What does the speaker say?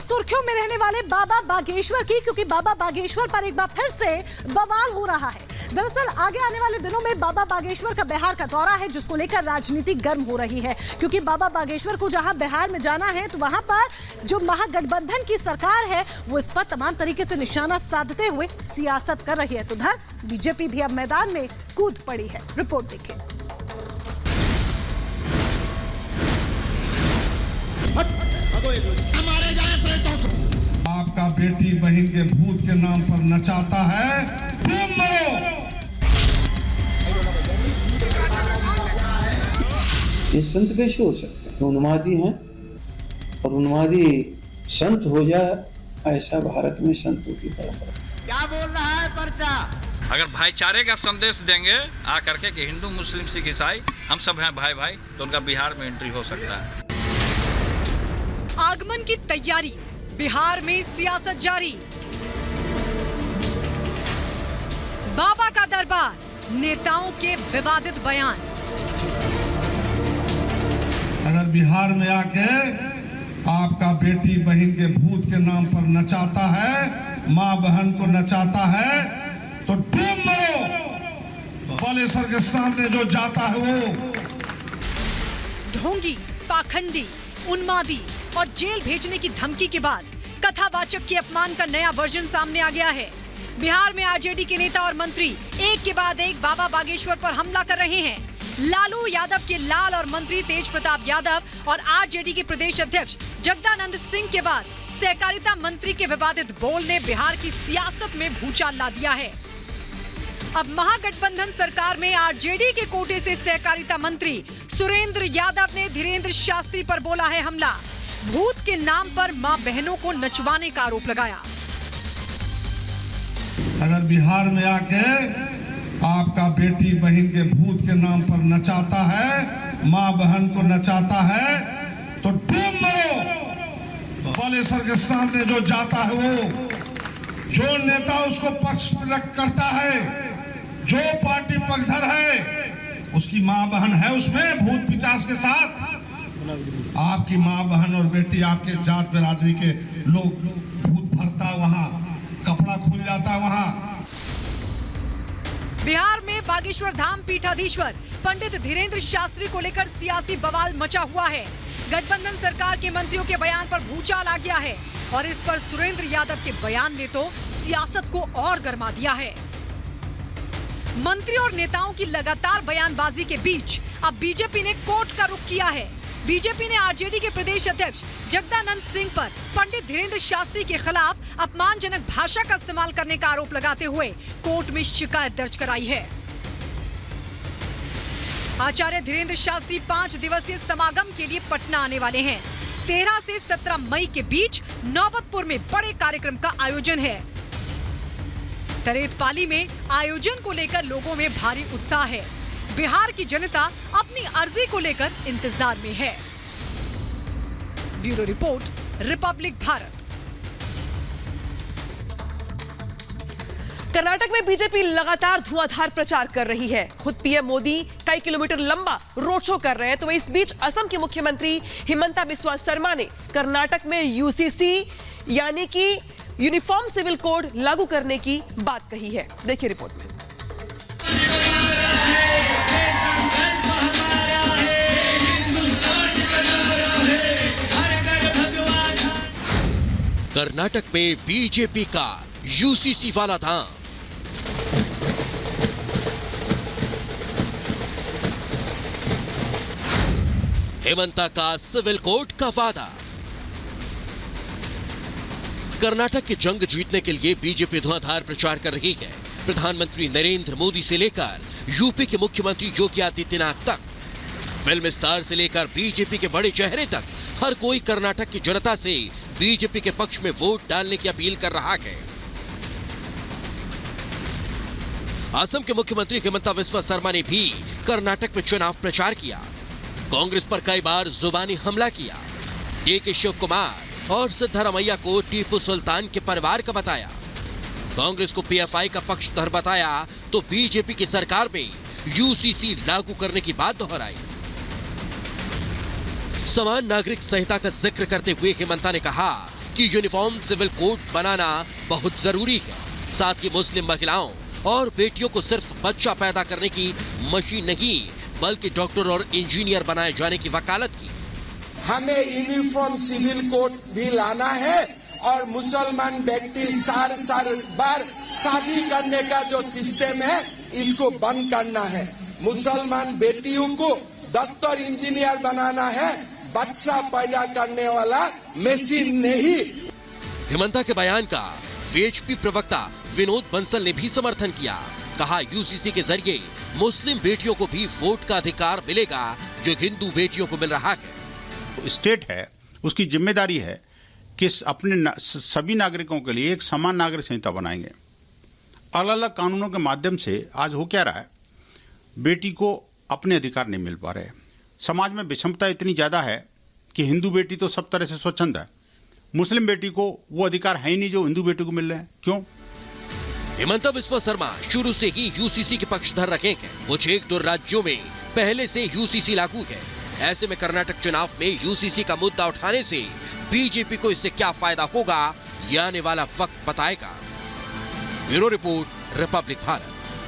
सुर्खियों में रहने वाले बाबा बागेश्वर की, क्योंकि बाबा बागेश्वर पर एक बार फिर से बवाल हो रहा है। दरअसल आगे आने वाले दिनों में बाबा बागेश्वर का बिहार का दौरा है, जिसको लेकर राजनीति गर्म हो रही है, क्योंकि बाबा बागेश्वर को जहां बिहार में जाना है तो वहां पर जो महागठबंधन की सरकार है वो इस पर तमाम तरीके से निशाना साधते हुए सियासत कर रही है। तो उधर बीजेपी भी अब मैदान में कूद पड़ी है। रिपोर्ट देखिए। आपका बेटी बहन के भूत के नाम पर नचाता है, तुम मरो। ये संत कैसे हो सकते हैं? उन्मादी हैं और उन्मादी संत हो जाए, ऐसा भारत में संतों की परंपरा। क्या बोल रहा है पर्चा? अगर भाईचारे का संदेश देंगे आकर के कि हिंदू मुस्लिम सिख ईसाई हम सब हैं भाई भाई, तो उनका बिहार में एंट्री हो सकता है। आगमन की तैयारी, बिहार में सियासत जारी। बाबा का दरबार, नेताओं के विवादित बयान। अगर बिहार में आके आपका बेटी बहन के भूत के नाम पर नचाता है, माँ बहन को नचाता है, तो तुम मरो। बालेश्वर के सामने जो जाता है वो ढोंगी, पाखंडी, उन्मादी और जेल भेजने की धमकी के बाद कथावाचक के अपमान का नया वर्जन सामने आ गया है। बिहार में आरजेडी के नेता और मंत्री एक के बाद एक बाबा बागेश्वर पर हमला कर रहे हैं। लालू यादव के लाल और मंत्री तेज प्रताप यादव और आरजेडी के प्रदेश अध्यक्ष जगदानंद सिंह के बाद सहकारिता मंत्री के विवादित बोल ने बिहार की सियासत में भूचाल ला दिया है। अब महागठबंधन सरकार में आरजेडी के कोटे से सहकारिता मंत्री सुरेंद्र यादव ने धीरेन्द्र शास्त्री पर बोला है हमला। भूत के नाम पर मां बहनों को नचवाने का आरोप लगाया। अगर बिहार में आके आपका बेटी बहन के भूत के नाम पर नचाता है, माँ बहन को नचाता है, तो तुम मरो। बालेश्वर के सामने जो जाता है वो, जो नेता उसको पक्ष करता है, जो पार्टी पक्षधर है, उसकी माँ बहन है उसमें भूत पिचास के साथ। आपकी माँ बहन और बेटी, आपके जात बिरादरी के लोग, भूत भरता वहाँ, कपड़ा खुल जाता वहाँ। बिहार में बागेश्वर धाम पीठाधीश्वर पंडित धीरेन्द्र शास्त्री को लेकर सियासी बवाल मचा हुआ है। गठबंधन सरकार के मंत्रियों के बयान पर भूचाल आ गया है और इस पर सुरेंद्र यादव के बयान ने तो सियासत को और गर्मा दिया है। मंत्री और नेताओं की लगातार बयानबाजी के बीच अब बीजेपी ने कोर्ट का रुख किया है। बीजेपी ने आरजेडी के प्रदेश अध्यक्ष जगदानंद सिंह पर पंडित धीरेन्द्र शास्त्री के खिलाफ अपमानजनक भाषा का इस्तेमाल करने का आरोप लगाते हुए कोर्ट में शिकायत दर्ज कराई है। आचार्य धीरेन्द्र शास्त्री 5 दिवसीय समागम के लिए पटना आने वाले हैं। 13 से 17 मई के बीच नौबतपुर में बड़े कार्यक्रम का आयोजन है। तरेतपाली में आयोजन को लेकर लोगों में भारी उत्साह है। बिहार की जनता अपनी अर्जी को लेकर इंतजार में है। Bureau report, Republic Bharat. Karnataka में बीजेपी लगातार धुआंधार प्रचार कर रही है। खुद पीएम मोदी कई किलोमीटर लंबा रोड शो कर रहे हैं, तो इस बीच असम के मुख्यमंत्री हिमंता बिस्वा शर्मा ने कर्नाटक में यूसीसी यानी कि यूनिफॉर्म सिविल कोड लागू करने की बात कही है। देखिए रिपोर्ट में। कर्नाटक में बीजेपी का यूसीसी वाला धाम। हेमंता का सिविल कोड का वादा। कर्नाटक की जंग जीतने के लिए बीजेपी धुआंधार प्रचार कर रही है। प्रधानमंत्री नरेंद्र मोदी से लेकर यूपी के मुख्यमंत्री योगी आदित्यनाथ तक, फिल्म स्टार से लेकर बीजेपी के बड़े चेहरे तक, हर कोई कर्नाटक की जनता से बीजेपी के पक्ष में वोट डालने की अपील कर रहा है। असम के मुख्यमंत्री हिमंता बिस्वा शर्मा ने भी कर्नाटक में चुनाव प्रचार किया। कांग्रेस पर कई बार जुबानी हमला किया। डीके शिव कुमार और सिद्धरामैया को टीपू सुल्तान के परिवार का बताया। कांग्रेस को पीएफआई का पक्षधर बताया तो बीजेपी की सरकार में यूसीसी लागू करने की बात दोहराई। समान नागरिक संहिता का जिक्र करते हुए हिमंता ने कहा कि कि यूनिफॉर्म सिविल कोड बनाना बहुत जरूरी है। साथ ही मुस्लिम महिलाओं और बेटियों को सिर्फ बच्चा पैदा करने की मशीन नहीं बल्कि डॉक्टर और इंजीनियर बनाए जाने की वकालत की। हमें यूनिफॉर्म सिविल कोड भी लाना है और मुसलमान व्यक्ति साल बार शादी करने का जो सिस्टम है इसको बंद करना है। मुसलमान बेटियों को डॉक्टर इंजीनियर बनाना है, बच्चा पैदा करने वाला मशीन नहीं। हिमंता के बयान का वीएचपी प्रवक्ता विनोद बंसल ने भी समर्थन किया। कहा यूसीसी के जरिए मुस्लिम बेटियों को भी वोट का अधिकार मिलेगा जो हिंदू बेटियों को मिल रहा है। स्टेट है, उसकी जिम्मेदारी है कि अपने सभी नागरिकों के लिए एक समान नागरिक संहिता बनाएंगे। अलग अलग कानूनों के माध्यम से आज हो क्या रहा है, बेटी को अपने अधिकार नहीं मिल पा रहे। समाज में विषमता इतनी ज्यादा है कि हिंदू बेटी तो सब तरह से स्वच्छंद है, मुस्लिम बेटी को वो अधिकार है ही नहीं जो हिंदू बेटी को मिल रहे हैं। क्यों? हिमंता बिस्वा शर्मा शुरू से ही यूसीसी के पक्षधर रहे हैं। कुछ एक दो राज्यों में पहले से यूसीसी लागू है। ऐसे में कर्नाटक चुनाव में यूसीसी का मुद्दा उठाने से बीजेपी को इससे क्या फायदा होगा, ये आने वाला वक्त बताएगा। Bureau report, Republic Bharat.